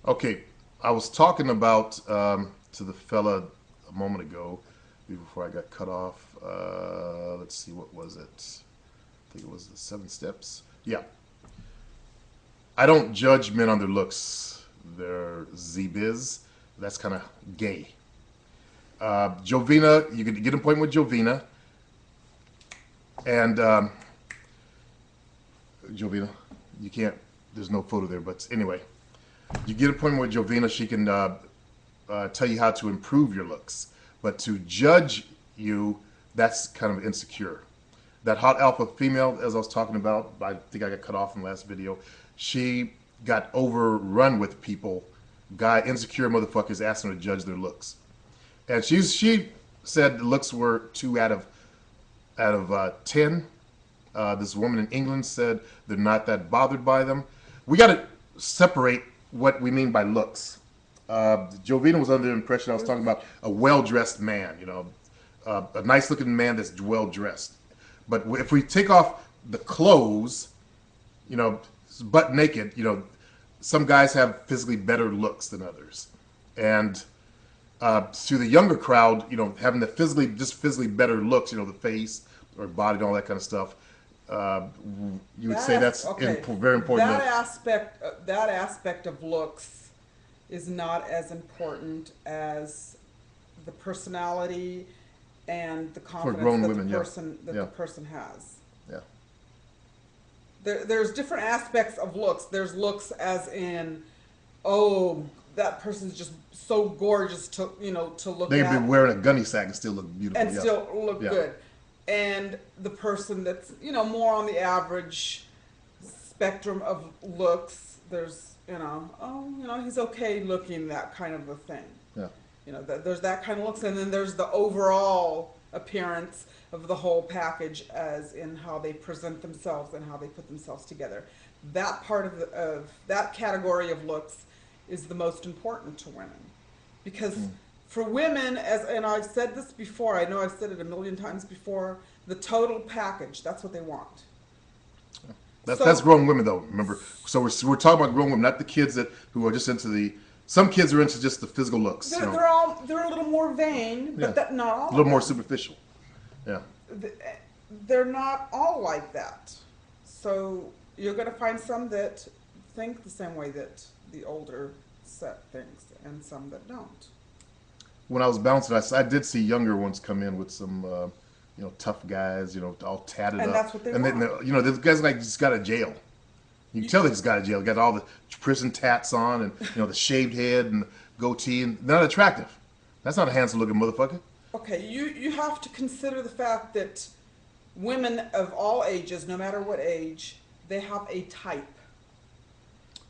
Okay, I was talking about to the fella a moment ago before I got cut off. Let's see, what was it? I think it was the 7 steps. Yeah, I don't judge men on their looks. They're Z-biz. That's kind of gay. Jovina, you can get an appointment with Jovina. And Jovina, you can't, there's no photo there, but anyway, you get an appointment with Jovina. She can tell you how to improve your looks. But to judge you, that's kind of insecure. That hot alpha female, as I was talking about, I think I got cut off in the last video, she got overrun with people, insecure motherfuckers asking her to judge their looks. And she said the looks were 2 out of 10. This woman in England said they're not that bothered by them. We got to separate what we mean by looks. Jovina was under the impression I was talking about a well-dressed man, a nice-looking man that's well-dressed. But if we take off the clothes, butt naked, some guys have physically better looks than others. And to the younger crowd, having the physically better looks, the face or body and all that kind of stuff, you would say that's okay. Very important. That aspect of looks is not as important as the personality and the confidence that the person has. Yeah. There's different aspects of looks. There's looks as in, oh, that person's just so gorgeous to look They at. could be wearing a gunny sack and still look beautiful. And still look good. And the person that's, more on the average spectrum of looks, there's, he's okay looking, that kind of a thing. Yeah. There's that kind of looks, and then there's the overall appearance of the whole package, as in how they present themselves and how they put themselves together. That part of that category of looks is the most important to women, because for women, and I've said this before, I know I've said it a million times before, the total package, that's what they want. That's grown women, though. Remember, so we're talking about grown women, not the kids who are just into some kids are into just the physical looks. They're a little more vain, but not all. A little more superficial. Yeah. They're not all like that. So you're going to find some that think the same way that the older set thinks, and some that don't. When I was bouncing, I did see younger ones come in with some, tough guys, all tatted up. And that's what they want. Then, these guys just got out of jail. You can tell they just got out of jail. They got all the prison tats on and, the shaved head and goatee, and they're not attractive. That's not a handsome-looking motherfucker. Okay, you have to consider the fact that women of all ages, no matter what age, they have a type.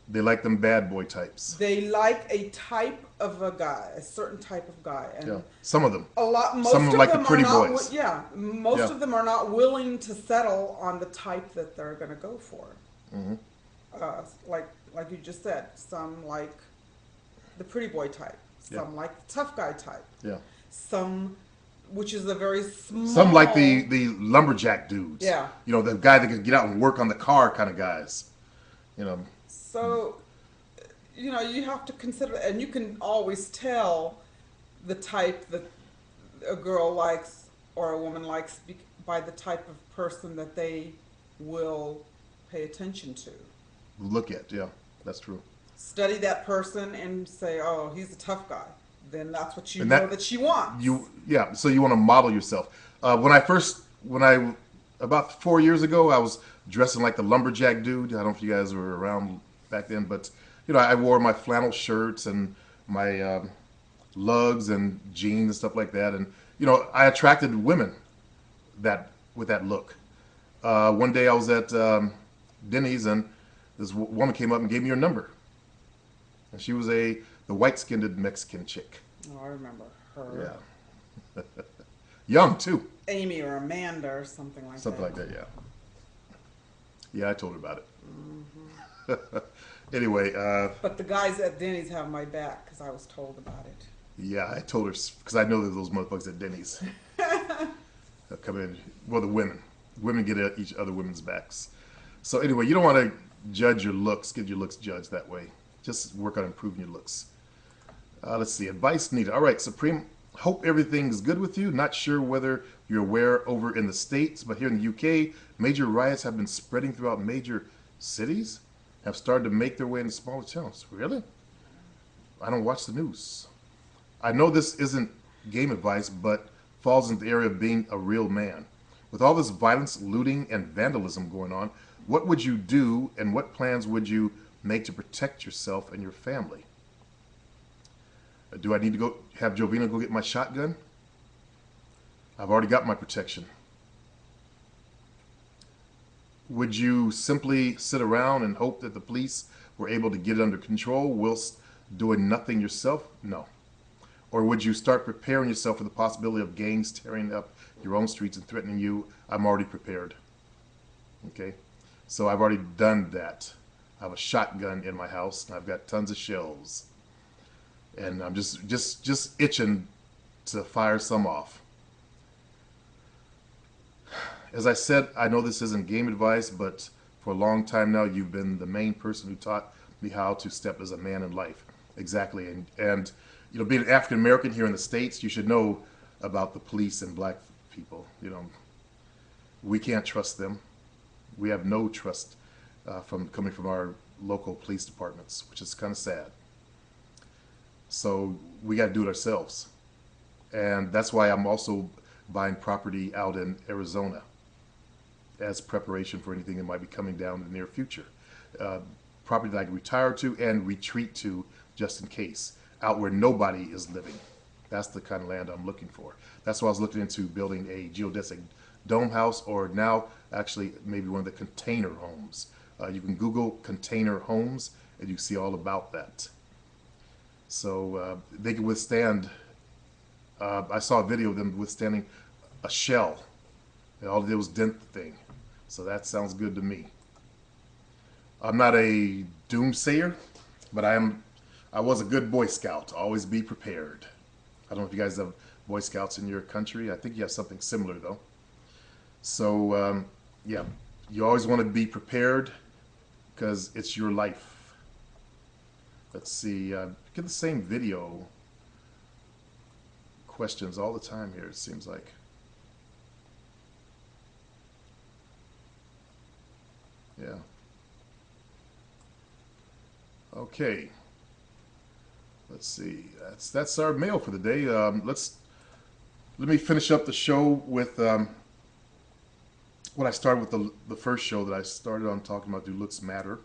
They like them bad boy types. They like a type of a guy, a certain type of guy. And some of them. Most some of them like the pretty boys. Most of them are not willing to settle on the type that they're going to go for. Mm-hmm. Like you just said, some like the pretty boy type. Some like the tough guy type. Yeah. Some, which is a very small. Some like the lumberjack dudes. Yeah. The guy that could get out and work on the car kind of guys. So, you have to consider, and you can always tell the type that a girl likes or a woman likes by the type of person that they will pay attention to. Look at, that's true. Study that person and say, oh, he's a tough guy. Then that's what know that she wants. So you want to model yourself. About 4 years ago, I was dressing like the lumberjack dude. I don't know if you guys were around back then, but I wore my flannel shirts and my lugs and jeans and stuff like that, and I attracted women with that look. One day I was at Denny's, and this woman came up and gave me her number, and she was the white-skinned Mexican chick. Oh, I remember her. Yeah. Young too. Amy or Amanda or something like that. Something like that, yeah. Yeah, I told her about it. Mm-hmm. Anyway. But the guys at Denny's have my back because I was told about it. Yeah, I told her because I know there's those motherfuckers at Denny's. They'll come in. Well, the women. Women get at each other women's backs. So anyway, you don't want to judge your looks, get your looks judged that way. Just work on improving your looks. Let's see. Advice needed. All right, Supreme. Hope everything's good with you. Not sure whether you're aware over in the States, but here in the UK, major riots have been spreading throughout major cities, have started to make their way into smaller towns. Really? I don't watch the news. I know this isn't game advice, but falls into the area of being a real man. With all this violence, looting, and vandalism going on, what would you do and what plans would you make to protect yourself and your family? Do I need to go have Jovina go get my shotgun? I've already got my protection. Would you simply sit around and hope that the police were able to get it under control whilst doing nothing yourself? No. Or would you start preparing yourself for the possibility of gangs tearing up your own streets and threatening you? I'm already prepared. Okay? So I've already done that. I have a shotgun in my house, and I've got tons of shells. And I'm just itching to fire some off. As I said, I know this isn't game advice, but for a long time now, you've been the main person who taught me how to step as a man in life. Exactly. And you know, being an African American here in the States, you should know about the police and black people. You know, we can't trust them. We have no trust coming from our local police departments, which is kind of sad. So we got to do it ourselves. And that's why I'm also buying property out in Arizona as preparation for anything that might be coming down in the near future. Property that I can retire to and retreat to just in case, out where nobody is living. That's the kind of land I'm looking for. That's why I was looking into building a geodesic dome house, or now actually maybe one of the container homes. You can Google container homes and you can see all about that. So they can withstand, I saw a video of them withstanding a shell. And all it did was dent the thing. So that sounds good to me. I'm not a doomsayer, but I was a good Boy Scout. Always be prepared. I don't know if you guys have Boy Scouts in your country. I think you have something similar though. So yeah, you always want to be prepared because it's your life. Let's see, get the same video questions all the time here, it seems like. Yeah. Okay. Let's see. That's our mail for the day. Let me finish up the show with what I started with the first show that I started on talking about. Do looks matter?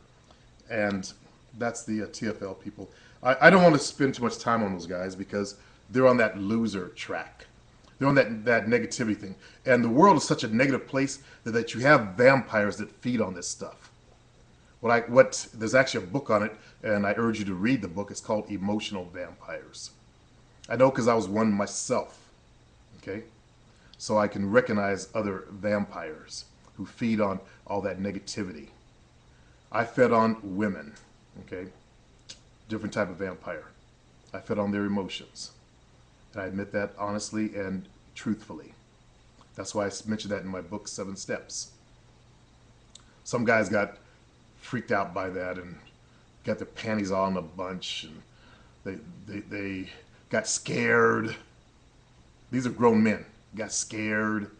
And that's the TFL people. I don't want to spend too much time on those guys because they're on that loser track. They're on that negativity thing. And the world is such a negative place that you have vampires that feed on this stuff. There's actually a book on it, and I urge you to read the book. It's called Emotional Vampires. I know because I was one myself. Okay? So I can recognize other vampires who feed on all that negativity. I fed on women. Okay, different type of vampire. I fed on their emotions, and I admit that honestly and truthfully. That's why I mentioned that in my book, 7 Steps. Some guys got freaked out by that and got their panties all in a bunch, and they got scared. These are grown men. Got scared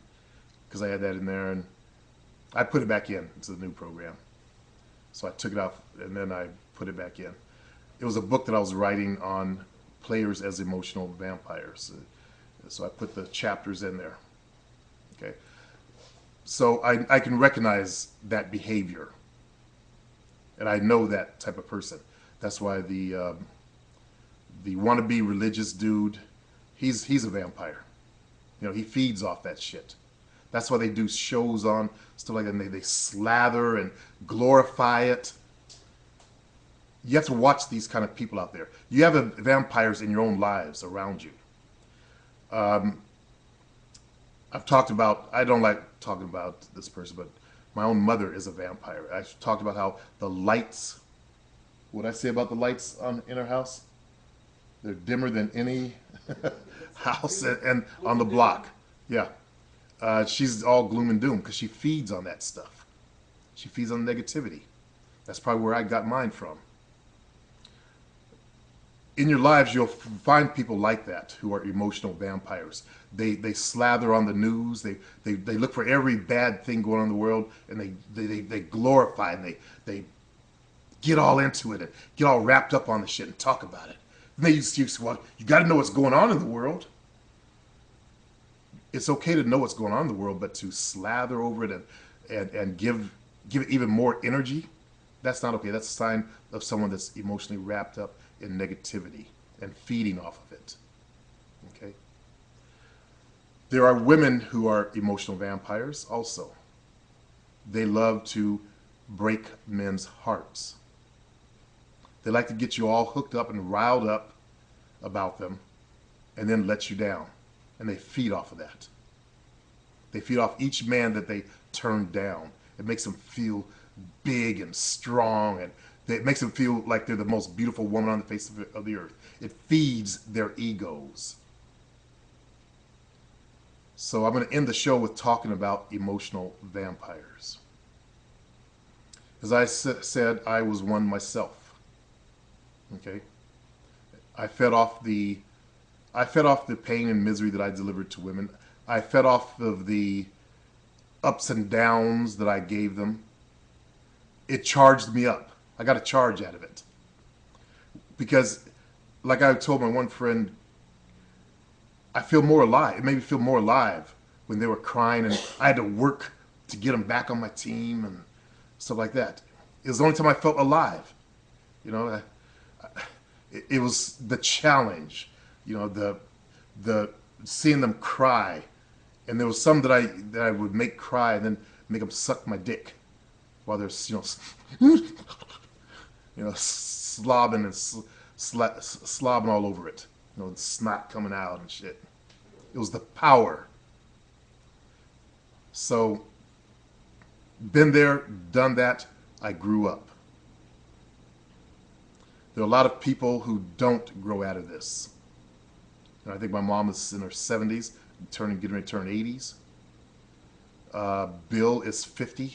because I had that in there, and I put it back in into the new program. So I took it off and then I put it back in. It was a book that I was writing on players as emotional vampires. So I put the chapters in there. Okay. So I can recognize that behavior. And I know that type of person. That's why the wannabe religious dude, he's a vampire. You know, he feeds off that shit. That's why they do shows on stuff like that, and they slather and glorify it. You have to watch these kind of people out there. You have vampires in your own lives around you. I've talked about, I don't like talking about this person, but my own mother is a vampire. I've talked about how the lights, what I say about the lights in her house? They're dimmer than any house and on the block. Yeah. She's all gloom and doom because she feeds on that stuff. She feeds on negativity. That's probably where I got mine from. in your lives, you'll find people like that who are emotional vampires. They slather on the news. They look for every bad thing going on in the world, and they glorify and they get all into it and get all wrapped up on the shit and talk about it. And they used to say, well, you got to know what's going on in the world. It's okay to know what's going on in the world, but to slather over it and give it even more energy, that's not okay. That's a sign of someone that's emotionally wrapped up in negativity and feeding off of it. Okay? There are women who are emotional vampires also. They love to break men's hearts. They like to get you all hooked up and riled up about them and then let you down. And they feed off of that. They feed off each man that they turn down. It makes them feel big and strong, and it makes them feel like they're the most beautiful woman on the face of the earth. It feeds their egos. So I'm going to end the show with talking about emotional vampires. As I said, I was one myself. Okay? I fed off the pain and misery that I delivered to women. I fed off of the ups and downs that I gave them. It charged me up. I got a charge out of it. Because, like I told my one friend, I feel more alive. It made me feel more alive when they were crying and I had to work to get them back on my team and stuff like that. It was the only time I felt alive. You know, it was the challenge. You know, the seeing them cry. And there was some that I would make cry and then make them suck my dick while they're, slobbing and slobbing all over it. You know, snot coming out and shit. It was the power. So, been there, done that. I grew up. There are a lot of people who don't grow out of this. And I think my mom is in her 70s, getting ready to turn 80s. Bill is 50.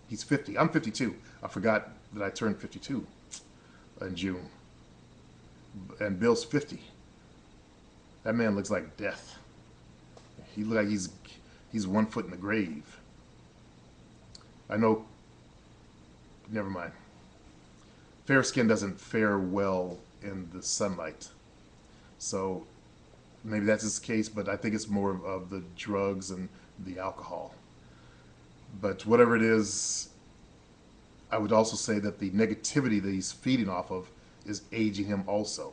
He's 50. I'm 52. I forgot that I turned 52 in June. And Bill's 50. That man looks like death. He looks like he's 1 foot in the grave. I know. Never mind. Fair skin doesn't fare well in the sunlight. So maybe that's his case, but I think it's more of the drugs and the alcohol. But whatever it is, I would also say that the negativity that he's feeding off of is aging him also.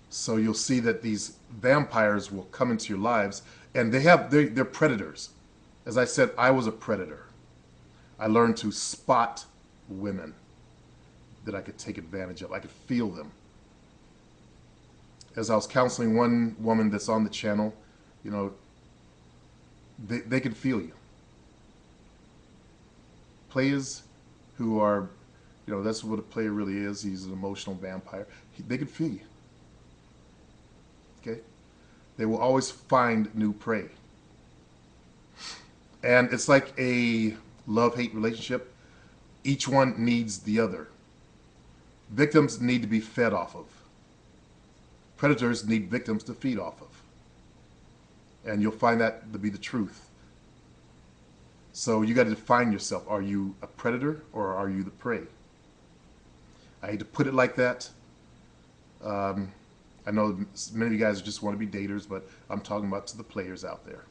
So you'll see that these vampires will come into your lives, and they're predators. As I said, I was a predator. I learned to spot women that I could take advantage of. I could feel them. As I was counseling one woman that's on the channel, you know, they can feel you. Players who are, you know, that's what a player really is. He's an emotional vampire. They can feel you. Okay? They will always find new prey. And it's like a love-hate relationship. Each one needs the other. Victims need to be fed off of. Predators need victims to feed off of. And you'll find that to be the truth. So you got to define yourself. Are you a predator or are you the prey? I hate to put it like that. I know many of you guys just want to be daters, but I'm talking about to the players out there.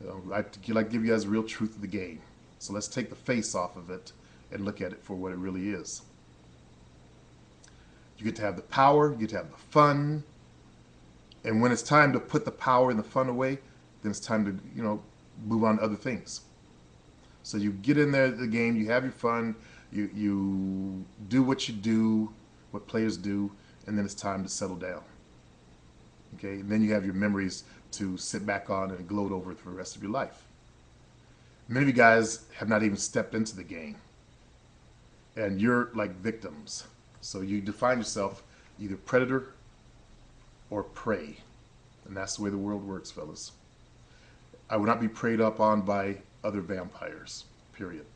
You know, I like to give you guys the real truth of the game. So let's take the face off of it and look at it for what it really is. You get to have the power, you get to have the fun, and when it's time to put the power and the fun away, then it's time to, you know, move on to other things. So you get in there, the game, you have your fun, you do what you do, what players do, and then it's time to settle down. Okay, and then you have your memories to sit back on and gloat over for the rest of your life. Many of you guys have not even stepped into the game, and you're like victims. So you define yourself either predator or prey, and that's the way the world works, fellas. I would not be preyed up on by other vampires, period.